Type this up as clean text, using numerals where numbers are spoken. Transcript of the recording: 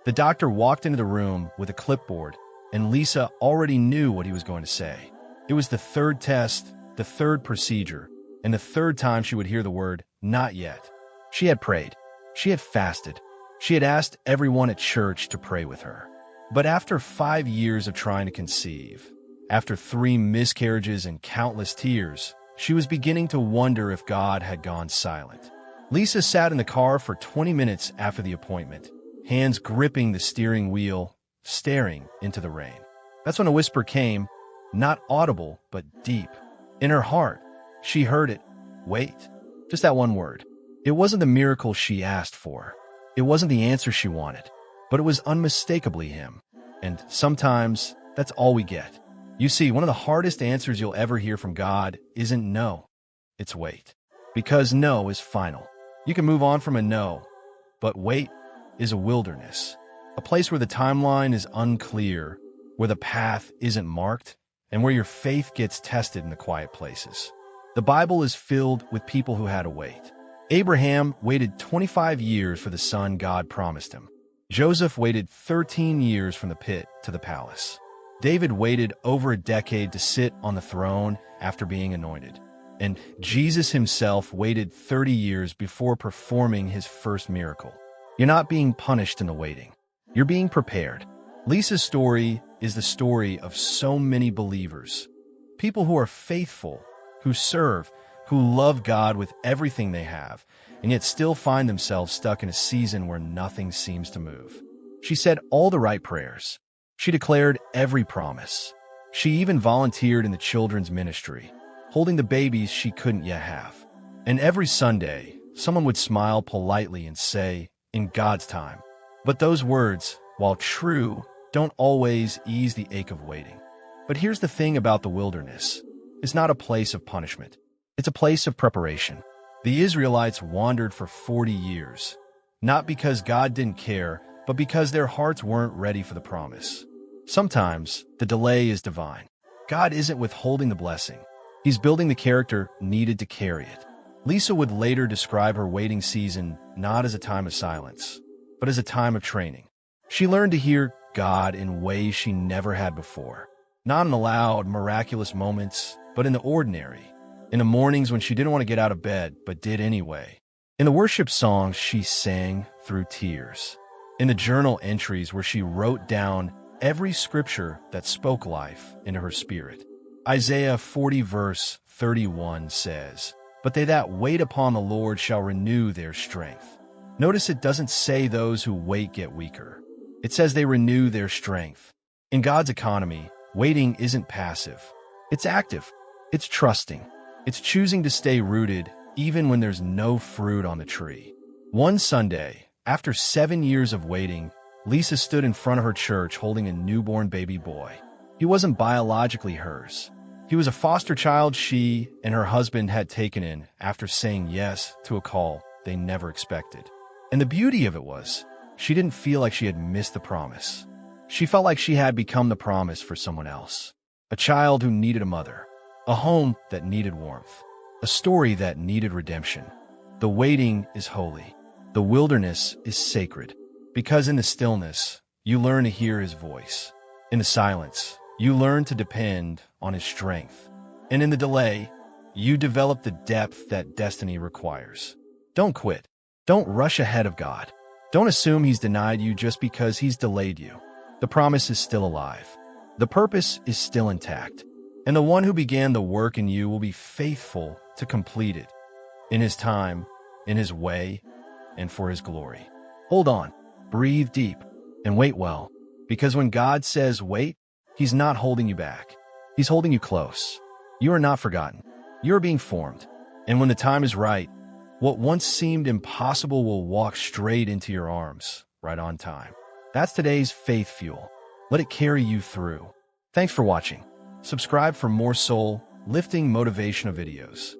The doctor walked into the room with a clipboard, and Lisa already knew what he was going to say. It was the third test, the third procedure, and the third time she would hear the word, "not yet." She had prayed. She had fasted. She had asked everyone at church to pray with her. But after 5 years of trying to conceive, after 3 miscarriages and countless tears, she was beginning to wonder if God had gone silent. Lisa sat in the car for 20 minutes after the appointment, hands gripping the steering wheel, staring into the rain. That's when a whisper came, not audible, but deep. In her heart, she heard it. Wait. Just that one word. It wasn't the miracle she asked for. It wasn't the answer she wanted, but it was unmistakably him. And sometimes that's all we get. You see, one of the hardest answers you'll ever hear from God isn't no. It's wait. Because no is final. You can move on from a no, but wait is a wilderness. A place where the timeline is unclear, where the path isn't marked, and where your faith gets tested in the quiet places. The Bible is filled with people who had to wait. Abraham waited 25 years for the son God promised him. Joseph waited 13 years from the pit to the palace. David waited over a decade to sit on the throne after being anointed. And Jesus himself waited 30 years before performing his first miracle. You're not being punished in the waiting. You're being prepared. Lisa's story is the story of so many believers. People who are faithful, who serve, who love God with everything they have, and yet still find themselves stuck in a season where nothing seems to move. She said all the right prayers. She declared every promise. She even volunteered in the children's ministry, holding the babies she couldn't yet have. And every Sunday, someone would smile politely and say, "In God's time." But those words, while true, don't always ease the ache of waiting. But here's the thing about the wilderness. It's not a place of punishment. It's a place of preparation. The Israelites wandered for 40 years, not because God didn't care, but because their hearts weren't ready for the promise. Sometimes the delay is divine. God isn't withholding the blessing. He's building the character needed to carry it. Lisa would later describe her waiting season not as a time of silence, but as a time of training. She learned to hear God in ways she never had before. Not in the loud, miraculous moments, but in the ordinary. In the mornings when she didn't want to get out of bed, but did anyway. In the worship songs she sang through tears. In the journal entries where she wrote down every scripture that spoke life into her spirit. Isaiah 40 verse 31 says, "But they that wait upon the Lord shall renew their strength." Notice it doesn't say those who wait get weaker. It says they renew their strength. In God's economy, waiting isn't passive. It's active. It's trusting. It's choosing to stay rooted even when there's no fruit on the tree. One Sunday, after 7 years of waiting, Lisa stood in front of her church holding a newborn baby boy. He wasn't biologically hers. He was a foster child she and her husband had taken in after saying yes to a call they never expected. And the beauty of it was, she didn't feel like she had missed the promise. She felt like she had become the promise for someone else. A child who needed a mother. A home that needed warmth. A story that needed redemption. The waiting is holy. The wilderness is sacred. Because in the stillness, you learn to hear his voice. In the silence, you learn to depend on his strength. And in the delay, you develop the depth that destiny requires. Don't quit. Don't rush ahead of God. Don't assume he's denied you just because he's delayed you. The promise is still alive. The purpose is still intact. And the one who began the work in you will be faithful to complete it. In his time, in his way, and for his glory. Hold on, breathe deep, and wait well. Because when God says wait, he's not holding you back. He's holding you close. You are not forgotten. You are being formed. And when the time is right, what once seemed impossible will walk straight into your arms, right on time. That's today's faith fuel. Let it carry you through. Thanks for watching. Subscribe for more soul-lifting motivational videos.